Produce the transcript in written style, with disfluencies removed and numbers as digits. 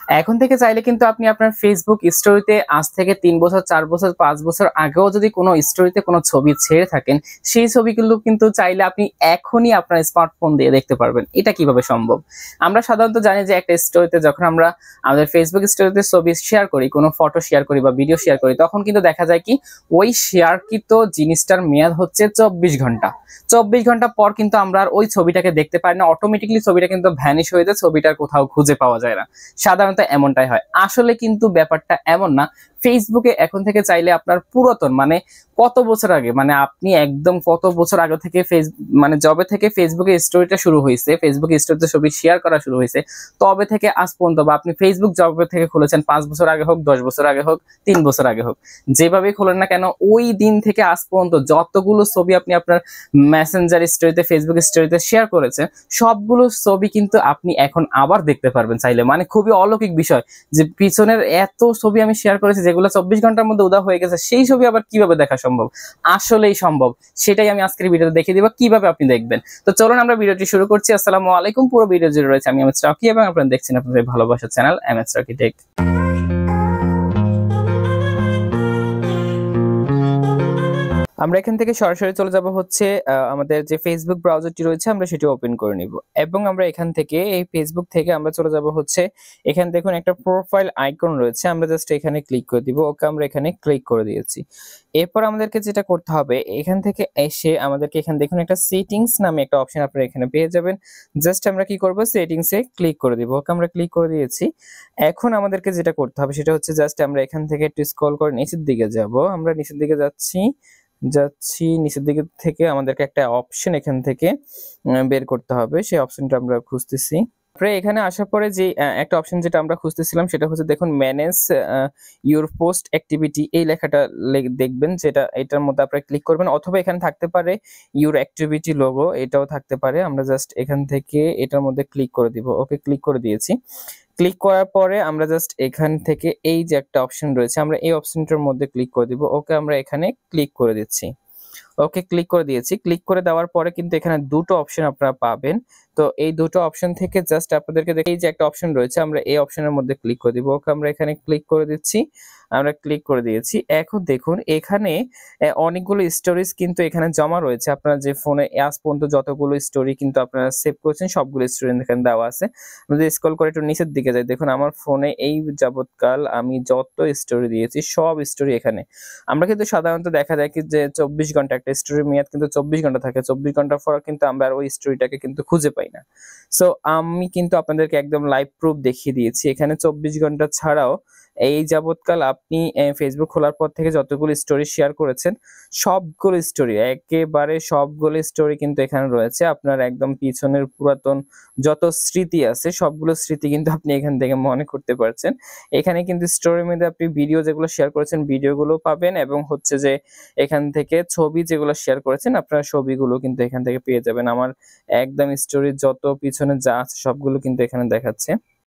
এখন থেকে চাইলে কিন্তু আপনি আপনার ফেসবুক স্টোরিতে আজ থেকে 3 বছর 4 বছর 5 বছর আগেও যদি কোনো স্টোরিতে কোনো ছবি ছেড়ে থাকেন, সেই ছবিগুলো কিন্তু চাইলে আপনি এখনই আপনার স্মার্টফোন দিয়ে দেখতে পারবেন। এটা কিভাবে সম্ভব? আমরা সাধারণত জানি যে একটা স্টোরিতে যখন আমরা আমাদের ফেসবুক স্টোরিতে ছবি শেয়ার করি, কোনো ফটো শেয়ার করি বা ভিডিও শেয়ার করি, তখন কিন্তু দেখা যায় কি ওই শেয়ারকৃত জিনিসটার মেয়াদ হচ্ছে 24 ঘন্টা। 24 ঘন্টা পর কিন্তু আমরা আর ওই ছবিটাকে দেখতে পারি না, অটোমেটিক্যালি ছবিটা কিন্তু ভ্যানিশ হয়ে যায়, ছবিটার কোথাও খুঁজে পাওয়া যায় না। সাধারণত এমনটাই হয়। আসলে কিন্তু ব্যাপারটা এমন না। ফেসবুকে এখন থেকে চাইলে আপনার পুরাতন মানে কত বছর আগে, মানে আপনি একদম কত বছর আগে থেকে মানে যবে থেকে ফেসবুকে স্টোরিটা শুরু হয়েছে, ফেসবুকে স্টোরিতে ছবি শেয়ার করা শুরু হয়েছে, তবে থেকে আজ পর্যন্ত বা আপনি ফেসবুক যবে থেকে খুলেছেন 5 বছর আগে হোক, 10 বছর আগে হোক, 3 বছর আগে হোক, যেভাবেই খোলেন না কেন, ওই দিন থেকে আজ পর্যন্ত যতগুলো ছবি আপনি আপনার মেসেঞ্জার স্টোরিতে, ফেসবুক স্টোরিতে শেয়ার করেছেন, সবগুলো ছবি কিন্তু আপনি এখন আবার দেখতে পারবেন চাইলে। মানে খুবই অলৌকিক বিষয় যে পিছনের এত ছবি আমি শেয়ার করেছি যেগুলো 24 ঘন্টার মধ্যে উদা হয়ে গেছে, সেই ছবি আবার কিভাবে দেখা সম্ভব? আসলেই সম্ভব। সেটাই আমি আজকের ভিডিওতে দেখিয়ে দিব কিভাবে আপনি দেখবেন। তো চলুন আমরা ভিডিওটি শুরু করছি। আসসালামু আলাইকুম। পুরো ভিডিও জুড়ে রয়েছে আমি রকি এবং আপনারা দেখছেন আপনাদের ভালোবাসার চ্যানেল রকি টেক। আমরা এখান থেকে সরাসরি চলে যাব হচ্ছে আমাদের যে ফেসবুক ব্রাউজারটি রয়েছে আমরা সেটি ওপেন করে নিব এবং আমরা এখান থেকে এই ফেসবুক থেকে আমরা চলে যাব হচ্ছে এখানে দেখুন একটা প্রোফাইল আইকন রয়েছে, আমরা জাস্ট এখানে ক্লিক করে দিব। ওকে, আমরা এখানে ক্লিক করে দিয়েছি। এরপর আমাদেরকে যেটা করতে হবে, এখান থেকে এসে আমাদেরকে এখানে দেখুন একটা সেটিংস নামে একটা অপশন আপনারা এখানে পেয়ে যাবেন। জাস্ট আমরা কি করব, সেটিংসে ক্লিক করে দিব। ওকে, আমরা ক্লিক করে দিয়েছি। এখন আমাদেরকে যেটা করতে হবে সেটা হচ্ছে জাস্ট আমরা এখান থেকে একটু স্ক্রল করে নিচের দিকে যাব। আমরা নিচের দিকে যাচ্ছি নিচের দিকে থেকে আমাদেরকে একটা অপশন এখান থেকে বের করতে হবে, সেই অপশনটা আমরা খুঁজতেছি। তারপরে এখানে আসার পরে যে একটা অপশন যেটা আমরা খুঁজতেছিলাম সেটা হচ্ছে দেখুন ম্যানেজ ইউর পোস্ট অ্যাক্টিভিটি, এই লেখাটা দেখবেন, যেটা এটার মধ্যে আপনারা ক্লিক করবেন, অথবা এখানে থাকতে পারে ইউর অ্যাক্টিভিটি লোগো, এটাও থাকতে পারে। আমরা জাস্ট এখান থেকে এটার মধ্যে ক্লিক করে দিব। ওকে, ক্লিক করে দিয়েছি। ক্লিক করার পরে আমরা জাস্ট এখান থেকে এই যে একটা অপশন রয়েছে আমরা এই অপশনটার মধ্যে ক্লিক করে দিব। ওকে, আমরা এখানে ক্লিক করে দিচ্ছি। ওকে, ক্লিক করে দিয়েছি। ক্লিক করে দেওয়ার পরে কিন্তু এখানে দুটো অপশন আপনারা পাবেন। তো এই দুটো অপশন থেকে জাস্ট আপনাদেরকে এই যে একটা অপশন রয়েছে আমরা এই অপশনের মধ্যে ক্লিক করে দিব। ওকে, আমরা এখানে ক্লিক করে দিচ্ছি। আমরা ক্লিক করে দিয়েছি। এখন দেখুন এখানে অনেকগুলো স্টোরিজ কিন্তু এখানে জমা রয়েছে। আপনারা যে ফোনে আজ পর্যন্ত যতগুলো স্টোরি কিন্তু আপনারা সেভ করেছেন সবগুলো স্টোরি এখানে দেওয়া আছে। আমরা যদি স্ক্রল করে একটু নিচের দিকে যাই, দেখুন আমার ফোনে এই যাবৎকাল আমি যত স্টোরি দিয়েছি সব স্টোরি এখানে। আমরা কিন্তু সাধারণত দেখা যায় কি যে 24 ঘন্টা একটা স্টোরির মেয়াদ কিন্তু 24 ঘন্টা থাকে। 24 ঘন্টা পর কিন্তু আমরা আর ওই স্টোরিটাকে কিন্তু খুঁজে পাই না। সো আমি কিন্তু আপনাদেরকে একদম লাইভ প্রুফ দেখিয়ে দিয়েছি। এখানে 24 ঘন্টা ছাড়াও এই যাবৎকাল আপনি ফেসবুক খোলার পর থেকে যতগুলো স্টোরি শেয়ার করেছেন সবগুলো স্টোরি, একেবারে সবগুলো স্টোরি কিন্তু এখানে রয়েছে। আপনার একদম পিছনের পুরাতন যত স্মৃতি আছে সবগুলো স্মৃতি কিন্তু আপনি এখান থেকে মনে করতে পারছেন। এখানে কিন্তু স্টোরির মধ্যে আপনি ভিডিও যেগুলো শেয়ার করেছেন ভিডিওগুলো পাবেন, এবং হচ্ছে যে এখান থেকে ছবি যেগুলো শেয়ার করেছেন আপনারা ছবিগুলো কিন্তু এখান থেকে পেয়ে যাবেন। আমার একদম স্টোরির যত পিছনে যা আছে সবগুলো কিন্তু এখানে দেখাচ্ছে।